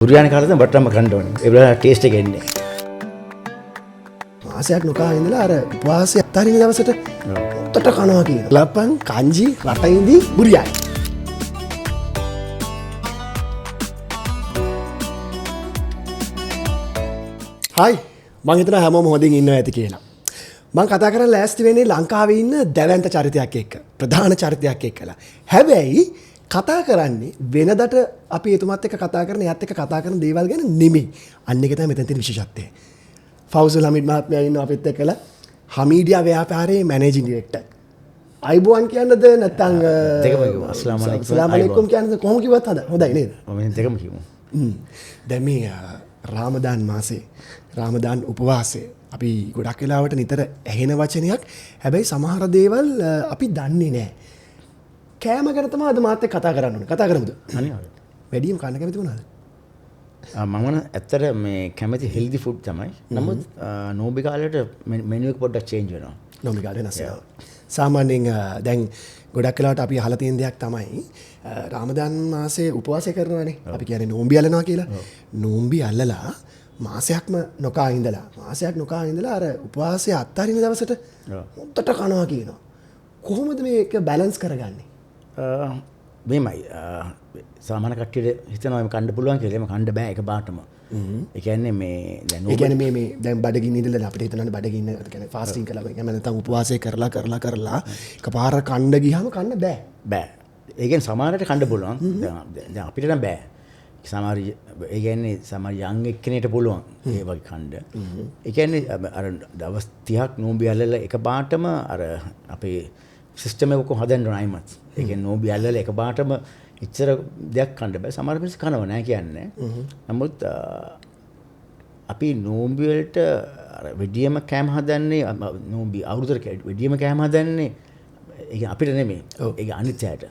බුරියානි කාලේ තමයි බටරම කන්න ඕනේ. ඒ වෙලාවට ටේස්ට් එක එන්නේ. මාසයක් නොකා ඉඳලා අර උපවාසය අත්හරින දවසට උත්තට කනවා කියන. ලපන් කංජි රටින්දි බුරියානි. හයි මං හිතනවා හැමෝම හොඳින් ඉන්නවා ඇති කියලා. මං කතා කරන්න ලෑස්ති වෙන්නේ ලංකාවේ ඉන්න දැවැන්ත චරිතයක් එක්ක. ප්‍රධාන චරිතයක් එක්කලා. හැබැයි කතා කරන්නේ වෙනදට අපි එතුමත් එක්ක කතා කරන එයත් එක්ක කතා කරන දේවල් ගැන නෙමෙයි. අන්න එක තමයි මෙතන තියෙන විශේෂත්වය. ෆෞසල් හමීඩ් මහත්මයා ඉන්නවා අපිත් එක්කලා. හමීඩියා ව්‍යාපාරයේ මැනේජින් ඩිරෙක්ටර්. අයිබෝන් කියන්නද නැත්නම් දෙකම කිව්වා. අස්ලාම් අලයිකුම්. අස්ලාම් අලයිකුම් කියන්නද කොහොම කිව්වත් හොඳයි නේද? මම දෙකම කිව්වා. දැන් මේ රාමදාන් මාසේ රාමදාන් උපවාසය අපි ගොඩක් වෙලාවට නිතර ඇහෙන වචනයක්. හැබැයි සමහර දේවල් අපි දන්නේ නැහැ. කෑම ගැන තමයි අද මාත් එක්ක කතා කරන්න ඕනේ. කතා කරමුද? අනිවාර්යයෙන්. වැඩිම කන්න කැමති මොනවාද? මම ඇත්තට මේ කැමති හෙල්දි ෆුඩ් තමයි. නමුත් නෝබි කාලේට මෙනු එක පොඩ්ඩක් චේන්ජ් වෙනවා. නෝබි කාලේ නැස. සාමාන්‍යයෙන් දැන් ගොඩක් වෙලාවට අපි අහලා තියෙන දෙයක් තමයි රාමදාන් මාසේ උපවාසය කරනවානේ. අපි කියන්නේ නෝම්බි අල්ලනවා කියලා. නෝම්බි අල්ලලා මාසයක්ම නොකා ඉඳලා අර උපවාසය අත්හරින දවසට මුත්තට කනවා කියනවා. කොහොමද මේක බැලන්ස් කරගන්නේ? මේමයි සාමාන්‍ය කට්ටියට හිතනවා මේ කන්න පුළුවන් කියලා. එම කන්න බෑ එක පාටම. ඒ කියන්නේ මේ දැන් ඒ කියන්නේ මේ දැන් බඩගින්න ඉඳලා අපිට හිතනවානේ බඩගින්න කියන්නේ ෆාස්ටිං කළා. ඒ කියන්නේ නැත්නම් උපවාසය කරලා එකපාර කන්න ගියාම කන්න බෑ. බෑ. ඒ කියන්නේ සමහරට කන්න පුළුවන්. දැන් අපිට නම් බෑ. සමහර ඒ කියන්නේ සමහර යං එක්කෙනෙක්ට පුළුවන් ඒ වගේ කන්න. ඒ කියන්නේ අර දවස් 30ක් නෝම්බි අල්ලලා එක පාටම අර අපේ සිස්ටම් එක කොහොමද හදන්න ඕනයිමත්. ඒ කියන්නේ නෝම්බි අල්ලලා එක පාටම ඉච්චර දෙයක් කන්න බෑ. සමහර මිනිස්සු කනව නෑ කියන්නේ. නමුත් අපි නෝම්බි වලට අර වෙඩියම කෑම හදන්නේ නෝම්බි අවුරුද්දට වෙඩියම කෑම හදන්නේ ඒක අපිට නෙමෙයි. ඒක අනිත් අයට.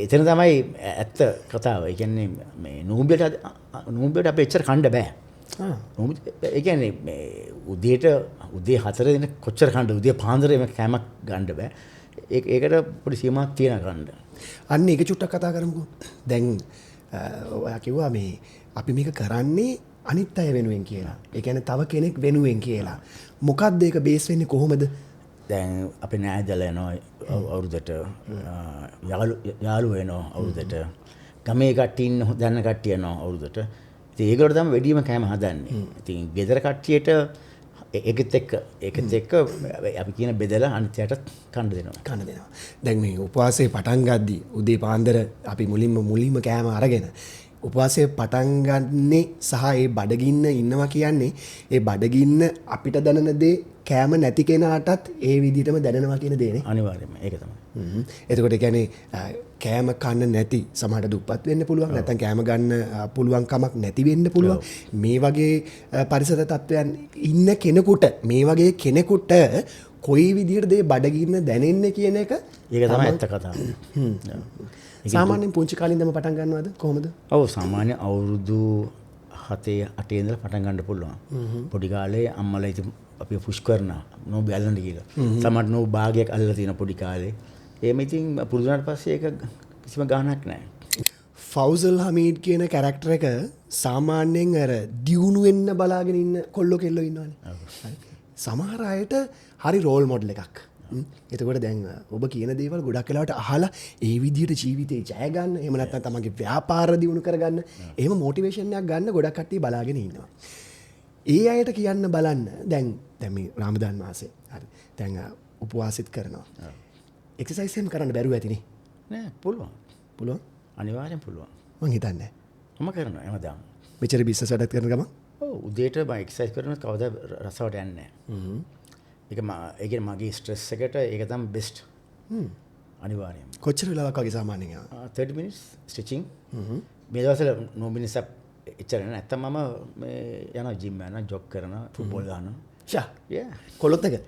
එතන තමයි ඇත්ත කතාව. ඒ කියන්නේ මේ නෝම්බියට අපි එච්චර කන්න බෑ. ඒ කියන්නේ මේ උදේ 4 දින කොච්චර කන්න උදේ පාන්දරේ කෑමක් ගන්න බෑ. ඒකට පොඩි සීමාවක් තියෙන කන්න. අන්න ඒක චුට්ටක් කතා කරමුකෝ. දැන් ඔයා කිව්වා මේ අපි මේක කරන්නේ අනිත් අය වෙනුවෙන් කියලා. ඒ කියන්නේ තව කෙනෙක් වෙනුවෙන් කියලා. මොකක්ද ඒක බේස් වෙන්නේ කොහොමද? දැන් අපේ නෑදෑලා යනවා අවුරුද්දට යාළුවෝ එනවා අවුරුද්දට ගමේ කට්ටිය ඉන්න දන්න කට්ටිය යනවා අවුරුද්දට. ඉතින් ඒගොල්ලෝ තමයි වැඩිම කෑම හදන්නේ. ඉතින් ගෙදර කට්ටියට ඒකත් එක්ක අපි කියන බෙදලා අනිත්‍යයට කන්න දෙනවා. දැන් මේ උපවාසයේ පටන් ගද්දී උදේ පාන්දර අපි මුලින්ම කෑම අරගෙන උපවාසයේ පටන් ගන්නේ සහ ඒ බඩගින්න ඉන්නවා කියන්නේ ඒ බඩගින්න අපිට දැනෙන දේ කෑම නැති කෙනාටත් ඒ විදිහටම දැනෙනවා කියන දේනේ. අනිවාර්යයෙන්ම ඒක තමයි. එතකොට ඒ කියන්නේ කෑම කන්න නැති සමහරට දුප්පත් වෙන්න පුළුවන්. නැත්නම් කෑම ගන්න පුළුවන් කමක් නැති වෙන්න පුළුවන්. මේ වගේ පරිසර තත්ත්වයන් ඉන්න කෙනෙකුට කොයි විදිහටද මේ බඩගින්න දැනෙන්නේ කියන එක ඒක තමයි ඇත්ත කතාව. සාමාන්‍යයෙන් පුංචි කාලේ ඉඳන්ම පටන් ගන්නවද කොහොමද? ඔව් සාමාන්‍ය අවුරුදු 7 ඉඳලා පටන් ගන්න පුළුවන්. පොඩි කාලේ අම්මලා ඉතින් අපි පුෂ් කරනවා නෝබි අල්ලන්න කියලා. සමහර නෝබි භාගයක් අල්ලලා තියෙන පොඩි කාලේ. එහෙම ඉතින් පුරුදු වුණාට පස්සේ ඒක කිසිම ගාණක් නැහැ. ෆෞසල් හමීඩ් කියන කැරක්ටර් එක සාමාන්‍යයෙන් අර දියුණු වෙන්න බලාගෙන ඉන්න කොල්ලෝ කෙල්ලෝ ඉන්නවනේ. සමහර අයට හරි රෝල් මොඩල් එකක්. එතකොට දැන් ඔබ කියන දේවල් ගොඩක් වෙලාවට අහලා ඒ විදිහට ජීවිතේ ජය ගන්න, එහෙම නැත්නම් තමන්ගේ ව්‍යාපාර දියුණු කරගන්න, එහෙම මොටිවේෂන් එකක් ගන්න ගොඩක් කට්ටිය බලාගෙන ඉන්නවා. ඒ අයට කියන්න බලන්න දැන් මේ රාමදාන් මාසේ හරි. දැන් උපවාසිත කරනවා. එක්සර්සයිස් එහෙම කරන්න බැරුව ඇතිනේ. නෑ පුළුවන්. අනිවාර්යෙන් පුළුවන්. මං හිතන්නේ. මම කරනවා හැමදාම. මෙච්චර බිස්නස් වැඩක් කරන ගමන් ඔව් උදේට මම එක්සර්සයිස් කරනකොට කවදා රසවට යන්නේ නැහැ. ඒක කියන්නේ මගේ ස්ට්‍රෙස් එකට ඒක තමයි බෙස්ට්. අනිවාර්යයෙන්ම. කොච්චර වෙලාවක් වගේ සාමාන්‍යයෙන් 30 minutes stretching. මේ දවස්වල no minutes එච්චර නෑ. නැත්තම් මම මේ යනවා ජිම් යනවා ජොග් කරනවා ෆුට්බෝල් ගන්නවා. ෂා. yeah. කොල්ලොත් එක.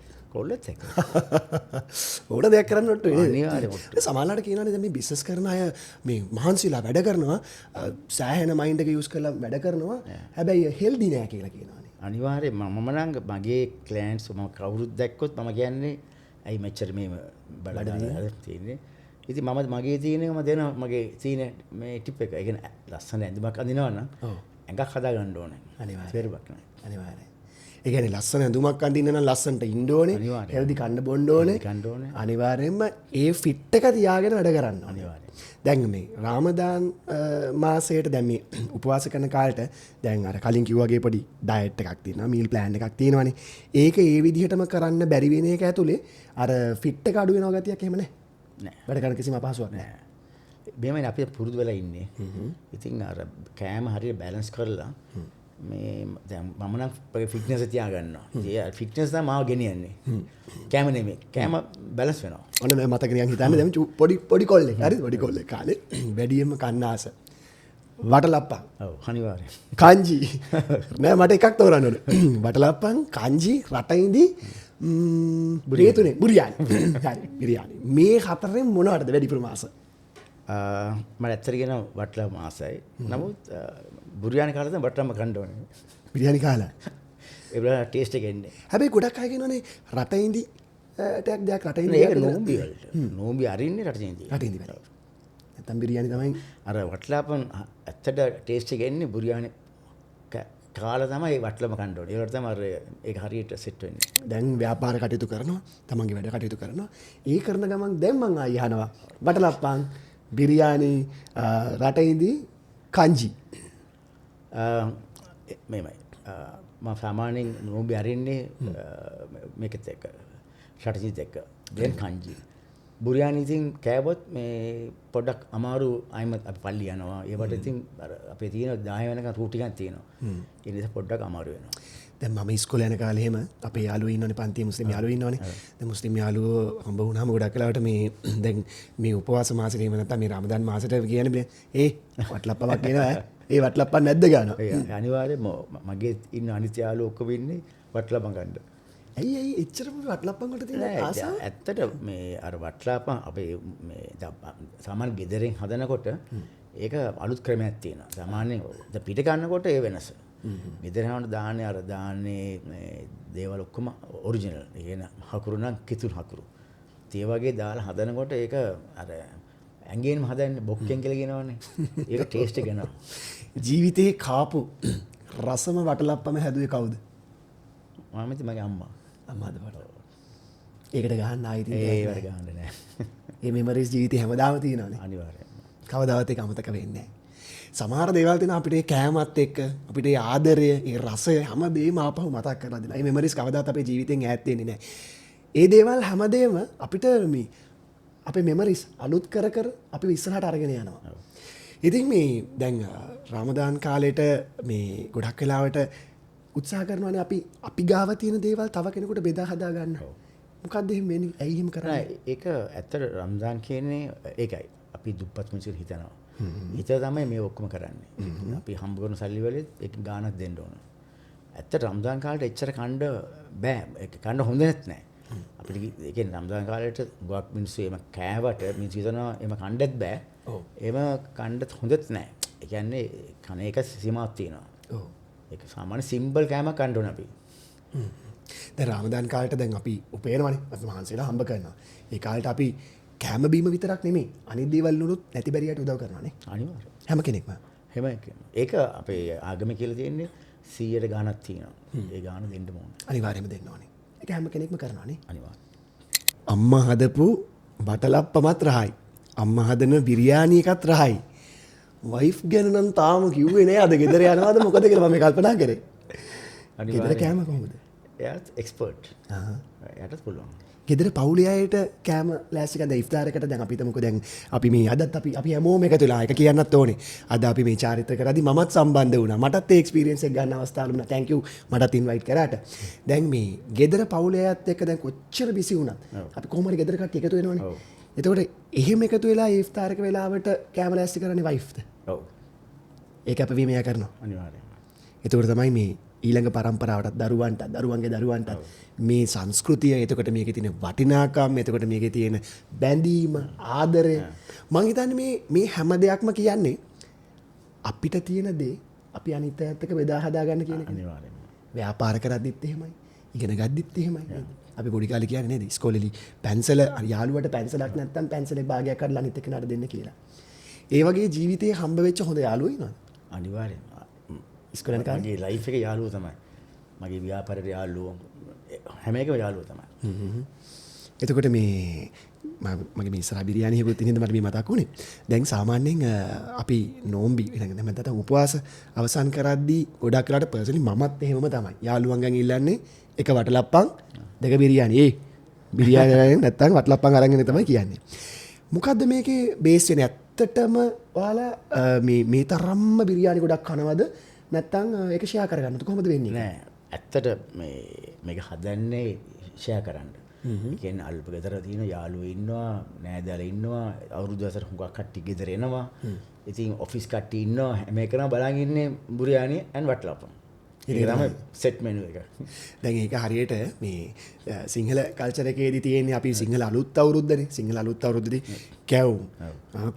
ඕන දෙයක් කරන්න ඔට්ටු අනිවාර්යයෙන්ම. සමහරවිට කියනවානේ දැන් මේ බිස්නස් කරන අය මේ මහන්සිලා වැඩ කරනවා සෑහෙන මයින්ඩ් එක යූස් කරලා වැඩ කරනවා. හැබැයි හෙල්දි නෑ කියලා කියනවානේ. අනිවාර්යයෙන්ම මම නම් මගේ ක්ලයන්ට්ස් මම කවුරුත් දැක්කොත් මම කියන්නේ ඇයි මෙච්චර මේ බඩ තියෙන්නේ ඉතින් මම මගේ තියෙනකම දෙනවා මගේ තියෙන මේ ටිප් එක. ඒ කියන්නේ ලස්සන ඇඳුමක් අඳිනවා නම් ඇඟක් හදා ගන්න ඕනේ. අනිවාර්යයෙන්. තේරුමක් නැහැ. අනිවාර්යයෙන්. ඒ කියන්නේ ලස්සන ඇඳුමක් අඳින්න නම් ලස්සනට ඉන්න ඕනේ. අනිවාර්යයෙන්. හෙල්දි කන්න බොන්න ඕනේ. කන්න ඕනේ. අනිවාර්යයෙන්ම ඒ ෆිට් එක තියාගෙන වැඩ කරන්න ඕනේ. අනිවාර්යයෙන්. දැන් මේ රාමදාන් මාසයට දැන් මේ උපවාස කරන කාලෙට දැන් අර කලින් කිව්වාගේ පොඩි ඩයට් එකක් තියෙනවා මීල් ප්ලෑන් එකක් තියෙනවානේ. ඒක ඒ විදිහටම කරන්න බැරි වෙන එක ඇතුලේ අර ෆිට් එක අඩු වෙනවා ගතියක් එහෙම නැහැ. නෑ. වැඩ කරන්න කිසිම අපහසුවක් නැහැ. මෙහෙමයි අපි පුරුදු වෙලා ඉන්නේ. ඉතින් අර කෑම හරියට බැලන්ස් කරලා මේ දැන් මම නම් ෆිට්නස් එක තියාගන්නවා. ඒ ෆිට්නස් තමයි මාව ගෙනියන්නේ. කෑම නෙමෙයි. කෑම බැලන්ස් වෙනවා. ඔන්න මම මතක නිකන් හිතන්නේ දැන් පොඩි කොල්ලෙක් හරිද පොඩි කොල්ලෙක් කාලේ වැඩියෙන්ම කන්න ආස වටලප්පන් ඔව් අනිවාර්යයෙන්. කංජි නෑ මට එකක් තෝරන්න ඕනේ වටලප්පන් කංජි රටයින්දි බුරියතුනේ බුරියානි හරි බිරියානි මේ හතරෙන් මොනවටද වැඩිපුර මාස මම ඇත්තට කියන වටලා මාසයි. නමුත් බුරියානි කාලේ තමයි වටලම කන්න ඕනේ. බිරියානි කාලා ඒ වල ටේස්ට් එක එන්නේ. හැබැයි ගොඩක් අය කියනවානේ රටයින්දි ටැක් දෙයක් රටයින්දි ඒක නෝම්බි වලට. නෝම්බි අරින්නේ රටින්දී. රටයින්දි වැඩ නැත්තම් බිරියානි තමයි අර වටලාපන් ඇත්තට ටේස්ට් එක එන්නේ බුරියානි කාලා තමයි වටලම කන්න ඕනේ. ඒකට තමයි අර ඒක හරියට සෙට් වෙන්නේ. දැන් ව්‍යාපාර කටයුතු කරනවා තමන්ගේ වැඩ කටයුතු කරනවා ඒ කරන ගමන් දැන් මං ආයි අහනවා වටලප්පන් බිරියානි රටයින්දි කංජි මෙහෙමයි මම සාමාන්‍යයෙන් නෝම්බි අරින්නේ මේකත් එක්ක ෂටජිත් එක්ක දැන් කංජි බුරියානි ඉතින් කෑවොත් මේ පොඩ්ඩක් අමාරු අයිම අපි පල්ලි යනවා ඒවට ඉතින් අර අපේ තියෙන 10 වෙනකන් රූට් එකක් තියෙනවා ඒ නිසා පොඩ්ඩක් අමාරු වෙනවා දැන් මම ඉස්කෝලේ යන කාලේ එහෙම අපේ යාළුවෝ ඉන්නවනේ පන්තියේ මුස්ලිම් යාළුවෝ ඉන්නවනේ දැන් මුස්ලිම් යාළුවෝ හම්බ වුණාම ගොඩක් වෙලාවට මේ දැන් මේ උපවාස මාසෙට එහෙම නැත්නම් මේ රමදාන් මාසෙට කියන්නේ වටලප්පවක් කියනවා ඒ වටලප්පක් නැද්ද ගන්නවා ඒ අනිවාර්යයෙන් මගේ ඉන්න අනිත් යාළුවෝ ඔක්කොම ඉන්නේ වටලප්පන් ගන්න ඇයි එච්චරම වටලප්පන් වලට තියෙන ආසාව ඇත්තට මේ අර වටලප්පන් අපේ මේ සාමාන්‍ය ගෙදරින් හදනකොට ඒක අලුත් ක්‍රමයක් තියෙනවා සාමාන්‍යයෙන් පිට ගන්නකොට ඒ වෙනස ගෙදරහම දාන්නේ අර දාන්නේ මේ දේවල් ඔක්කොම ඔරිජිනල්. ඒ කියන්නේ හකුරු නම් කිතුල් හකුරු. ඒ වගේ දාලා හදනකොට ඒක අර ඇඟෙන්ම හදන්නේ බොක්කෙන් කියලා කියනවනේ. ඒක ටේස්ට් එක එනවා. ජීවිතේ කාපු රසම වටලප්පම හැදුවේ කවුද? මම ඉතින් මගේ අම්මා. අම්මාද වඩා. ඒකට ගහන්න ආයෙත් ඒ වැඩ ගහන්න නෑ. මේ මෙමරිස් ජීවිතේ හැමදාම තියෙනවානේ. අනිවාර්යයෙන්ම. කවදාවත් ඒක අමතක වෙන්නේ නැහැ. සමහර දේවල් තියෙනවා අපිට ඒ කෑමත් එක්ක අපිට ඒ ආදරය, ඒ රසය හැමදේම ආපහු මතක් කරලා දෙනවා. මේ මෙමරිස් කවදාවත් අපේ ජීවිතෙන් ඈත් වෙන්නේ නැහැ. ඒ දේවල් හැමදේම අපිට මේ අපේ මෙමරිස් අලුත් කර කර අපි ඉස්සරහට අරගෙන යනවා. ඉතින් මේ දැන් රමදාන් කාලේට මේ ගොඩක් වෙලාවට උත්සාහ කරනවානේ අපි ගාව තියෙන දේවල් තව කෙනෙකුට බෙදා හදා ගන්න. මොකද්ද එහෙම වෙන්නේ? ඇයි එහෙම කරන්නේ? ඒක ඇත්තට රම්දාන් කියන්නේ ඒකයි. අපි දුප්පත් මිනිස්සු හිතනවා. හිත තමයි මේ ඔක්කොම කරන්නේ. අපි හම්බ කරන සල්ලි වලින් ඒක ගාණක් දෙන්න ඕන. ඇත්තට රම්දාන් කාලේට එච්චර කන්න බෑ. ඒක කන්න හොඳ නැහැ. අපිට ඒ කියන්නේ රම්දාන් කාලේට ගොඩක් මිනිස්සු එම කෑවට මිනිස්සු හිතනවා එම කන්නත් බෑ. එම කන්නත් හොඳත් නැහැ. ඒ කියන්නේ කන එක සීමාවක් තියෙනවා. ඔව්. ඒක සාමාන්‍ය සිම්පල් කෑමක් කන්න ඕන අපි. දැන් රමදාන් කාලේට දැන් අපි උපයනවනේ. අපි මහන්සියලා හම්බ කරනවා. ඒ කාලේට අපි කෑම බීම විතරක් නෙමෙයි අනිත් දේවල් වලුත් නැති බැරියට උදව් කරනවානේ. අනිවාර්යයෙන්. හැම කෙනෙක්ම. හැම කෙනෙක්ම. ඒක අපේ ආගම කියලා තියෙන්නේ 100ට ගාණක් තියෙනවා. ඒ ගාණ දෙන්න ඕන. අනිවාර්යයෙන්ම දෙන්න ඕනේ. ඒක හැම කෙනෙක්ම කරනවානේ. අනිවාර්යයෙන්. අම්මා හදපු වටලප්පමත් රහයි. අම්මා හදන බිරියානි එකත් රහයි. වයිෆ් ගැන නම් තාම කිව්වේ නෑ අද ගෙදර යනවාද මොකද කියලා මම කල්පනා කරේ. ගෙදර කෑම කොහොමද? එයාත් එක්ස්පර්ට්. එයාටත් පුළුවන්. ගෙදර පවුලේ අයට කෑම ලෑස්ති කරන ඉෆ්තාරයකට දැන් අපි හිතමුකෝ දැන් අපි මේ අදත් අපි හැමෝම එකතු වෙලා ඒක කියන්නත් ඕනේ. අද අපි මේ චාරිත්‍ර කරද්දි මමත් සම්බන්ධ වුණා. මටත් ඒ එක්ස්පීරියන්ස් එක ගන්න අවස්ථාව ලැබුණා. thank you මටත් ඉන්වයිට් කරාට. දැන් මේ ගෙදර පවුලේ අයත් එක්ක දැන් කොච්චර බිසි වුණත් අපි කොහොම හරි ගෙදර කට්ටිය එකතු වෙනවනේ. එතකොට එහෙම එකතු වෙලා ඒ ඉෆ්තාරක වෙලාවට කෑම ලෑස්ති කරන්නේ වයිෆ්ද? ඔව්. ඒක අපි මෙයා කරනවා. අනිවාර්යයෙන්. එතකොට තමයි මේ ඊළඟ පරම්පරාවටත් දරුවන්ගේ දරුවන්ටත් මේ සංස්කෘතිය එතකොට මේකේ තියෙන වටිනාකම් එතකොට මේකේ තියෙන බැඳීම ආදරය මම හිතන්නේ මේ හැම දෙයක්ම කියන්නේ අපිට තියෙන දේ අපි අනිත් අයත් එක්ක බෙදා හදා ගන්න කියන එක. අනිවාර්යයෙන්ම. ව්‍යාපාර කරද්දිත් එහෙමයි. ඉගෙන ගද්දිත් එහෙමයි. අපි පොඩි කාලේ කියන්නේ නේද ඉස්කෝලේදී පැන්සල යාළුවට පැන්සලක් නැත්තම් පැන්සලේ භාගයක් කඩලා අනිත් එක්කනට දෙන්න කියලා. ඒ වගේ ජීවිතේ හම්බ වෙච්ච හොඳ යාළුවෝ ඉන්නවද? අනිවාර්යෙන්. ඉස්කෝලේ කාලේ මගේ ලයිෆ් එකේ යාළුවෝ තමයි. මගේ ව්‍යාපාරේ යාළුවෝ හැම එකම යාළුවෝ තමයි. එතකොට මේ මගේ මේ ඉස්සරහ බිරියානි හේකුත් ඉඳන් මට මේ මතක් වුණේ. දැන් සාමාන්‍යයෙන් අපි නෝම්බි නැත්නම් නැත්නම් උපවාස අවසන් කරද්දී ගොඩක් වෙලාට පර්සනලි මමත් එහෙමම තමයි. යාළුවන්ගෙන් ඉල්ලන්නේ එක වටලප්පන් දෙක බිරියානි. බිරියානි නැත්නම් වටලප්පන් අරගෙන තමයි කියන්නේ. මොකද්ද මේකේ බේස් වෙන්නේ? ඇත්තටම ඔයාලා මේ තරම්ම බිරියානි ගොඩක් කනවද? නැත්නම් ඒක ෂෙයා කරගන්නද කොහොමද වෙන්නේ? නෑ. ඇත්තට මේක හදන්නේ ෂෙයා කරන්න. කියන්නේ අල්ප ගෙදර තියෙන යාළුවෝ ඉන්නවා, නෑදෑයලා ඉන්නවා, අවුරුදු 4 හුඟක් කට්ටිය ගෙදර එනවා. ඉතින් ඔෆිස් කට්ටිය ඉන්නවා. හැම එකම බලන් ඉන්නේ බුරියානි and වටලප්පන්. ඒක තමයි සෙට් මෙනු එක. දැන් ඒක හරියට මේ සිංහල කල්චර් එකේදී තියෙන්නේ අපි සිංහල අලුත් අවුරුද්දනේ. සිංහල අලුත් අවුරුද්දේදී කැවුම්,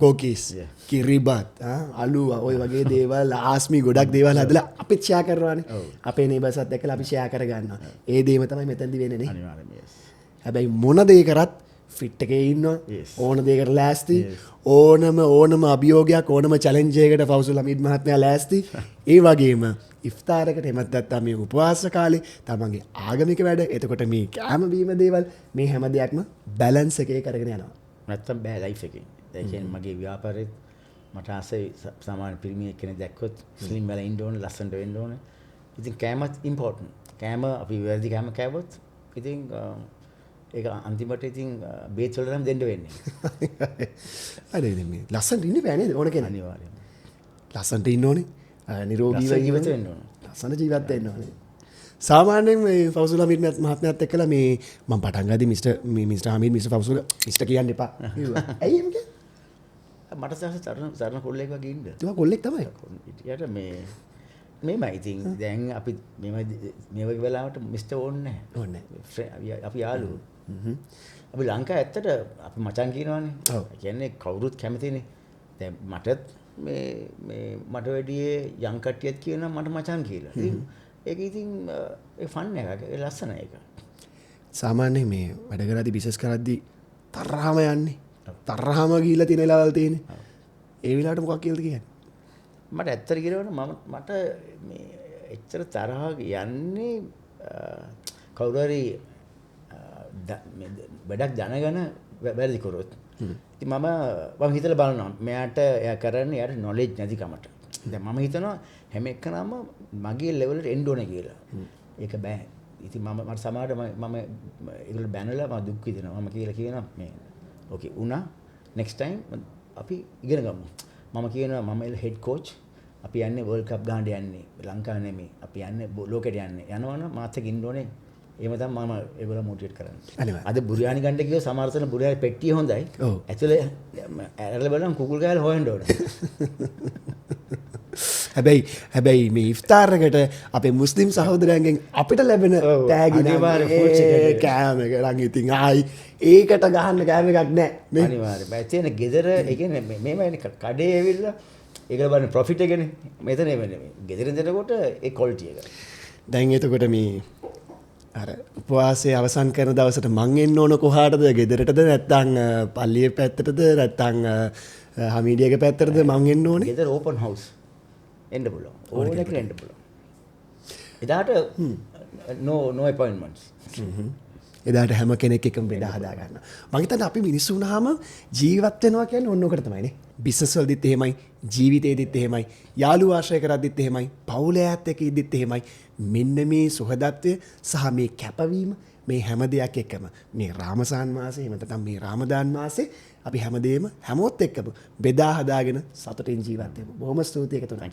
කෝකිස්, කිරිබත්, අලුවා ඔය වගේ දේවල් ආස්මි ගොඩක් දේවල් හදලා අපිත් ෂෙයා කරනවානේ. අපේ නේබර්ස්ත් එක්කලා අපි ෂෙයා කරගන්නවා. ඒ දේම තමයි මෙතනදී වෙන්නේ නේ. අනිවාර්යයෙන්ම. හැබැයි මොන දේ කරත් ෆිට් එකේ ඉන්නවා. ඕන දෙයකට ලෑස්ති. ඕනම අභියෝගයක් ඕනම චැලෙන්ජ් එකකට ෆෞසුල් හමීඩ් මහත්මයා ලෑස්ති. ඒ වගේම ඉෆ්තාරකට එමත් නැත්නම් මේ උපවාස කාලේ තමන්ගේ ආගමික වැඩ එතකොට මේ කැම බීම දේවල් මේ හැම දෙයක්ම බැලන්ස් එකේ කරගෙන යනවා. නැත්තම් බෑ ලයිෆ් එකේ. ඒ කියන්නේ මගේ ව්‍යාපාරෙත් මට ආසයි සාමාන්‍ය පිරිමියෙක් කෙනෙක් දැක්කොත් ස්ලිම් වෙලා ඉන්න ඕනේ, ලස්සනට වෙන්න ඕනේ. ඉතින් කෑමත් ඉම්පෝටන්ට්. කෑම අපි වැරදි කෑම කෑවොත් ඉතින් ඒක අන්තිමට ඉතින් බේත් වල නම් දෙන්න වෙන්නේ. අර මේ ලස්සනට ඉන්න බෑ නේද ඕන කෙනා. අනිවාර්යයෙන්ම. ලස්සනට ඉන්න ඕනේ. නිරෝගීව ජීවත් වෙන්න ඕනේ. ලස්සන ජීවත් වෙන්න ඕනේ. සාමාන්‍යයෙන් මේ ෆෞසුල් හමීඩ් මහත්මයාත් එක්කලා මේ මම පටන් ගද්දි මිස්ටර් හමීඩ් මිස්ටර් ෆෞසුල් මිස්ටර් කියන්න එපා. ඇයි එහෙම කියන්නේ? මට සරණ කොල්ලෙක් වගේ ඉන්න. ඒවා කොල්ලෙක් තමයි. ඊට මේමයි ඉතින් දැන් අපි මේ වගේ වෙලාවට මිස්ටර් ඕනේ නැහැ. අපි යාළුවෝ. අපි ලංකාව ඇත්තට අපි මචං කියනවානේ. ඒ කියන්නේ කවුරුත් කැමතිනේ. දැන් මටත් මේ මට වැඩියේ යම් කට්ටියත් කියනවා මට මචං කියලා. ඉතින් ඒක ඉතින් ඒ ෆන් එකක්. ඒ ලස්සන එක. සාමාන්‍යයෙන් මේ වැඩ කරද්දී බිස්නස් කරද්දී තරහම යන්නේ. තරහම ගිහිල්ලා තියෙන වෙලාවල් තියෙන්නේ. ඒ වෙලාවට මොකක් කියලාද කියන්නේ? මට ඇත්තට කියනවනේ මට මේ එච්චර තරහ යන්නේ කවුරු හරි වැඩක් දැනගෙන වැරදි කරොත්. ඉතින් මම හිතලා බලනවා මෙයාට එයා කරන්නේ එයාට නොලෙජ් නැතිකමට. දැන් මම හිතනවා හැම එකනම මගේ ලෙවල් එකට එන්න ඕනේ කියලා. ඒක බෑ. ඉතින් මට සමහරට මම ඒගොල්ලෝ බැනලා මම දුක් විඳිනවා. මම කියලා කියනවා මේ ඕකේ උනා next time අපි ඉගෙන ගමු. මම කියනවා මම හෙඩ් කෝච් අපි යන්නේ වර්ල්ඩ් කප් ගහන්න යන්නේ ලංකාව නෙමෙයි. අපි යන්නේ ලෝකෙට යන්නේ. යනවනම් මාත් එක්ක ඉන්න ඕනේ. එහෙම තමයි මම ඒගොල්ලෝ මොටිවේට් කරන්නේ. අද බුරියානි ගන්න කිව්ව සමහරතන බුරියානි පෙට්ටිය හොඳයි. ඇතුලේ ඇරලා බලන්න කුකුල් ගාලා හොයන්න ඕනේ. හැබැයි මේ ඉෆ්තාරකට අපේ මුස්ලිම් සහෝදරයන්ගෙන් අපිට ලැබෙන තෑගි කෑම එක නම් ඉතින් ආයි ඒකට ගහන්න කෑම එකක් නැහැ. අනිවාර්යයෙන්. ඒ කියන්නේ ගෙදර ඒ කියන්නේ මේම කඩේ ඇවිල්ලා ඒක බලන්න ප්‍රොෆිට් එකනේ. මෙතන එන්නේ. ගෙදරින් දෙනකොට ඒ ක්වොලිටි එක. දැන් එතකොට මේ අර උපවාසයේ අවසන් කරන දවසට මං එන්න ඕන කොහාටද? ගෙදරටද නැත්නම් පල්ලියේ පැත්තටද නැත්නම් හමීඩියගේ පැත්තටද මං එන්න ඕනේ? ගෙදර ඕපන් හවුස් එන්න පුළුවන්. ඕනෙකට එන්න පුළුවන්. එදාට no appointments. එදාට හැම කෙනෙක් එකම බෙදා හදා ගන්න. මම හිතන්නේ අපි මිනිස්සු වුණාම ජීවත් වෙනවා කියන්නේ ඔන්න ඔකට තමයිනේ. බිස්නස් වලදීත් එහෙමයි, ජීවිතේදීත් එහෙමයි, යාළුවෝ ආශ්‍රය කරද්දීත් එහෙමයි, පවුලයත් එක්ක ඉද්දීත් එහෙමයි. මෙන්න මේ සුහදත්වය සහ මේ කැපවීම මේ හැම දෙයක් එක්කම මේ රාමසාන් මාසේ එහෙම නැත්නම් මේ රාමදාන් මාසේ අපි හැමදේම හැමෝත් එක්කම බෙදා හදාගෙන සතුටින් ජීවත් වෙමු. බොහොම ස්තුතියි එකතුණා.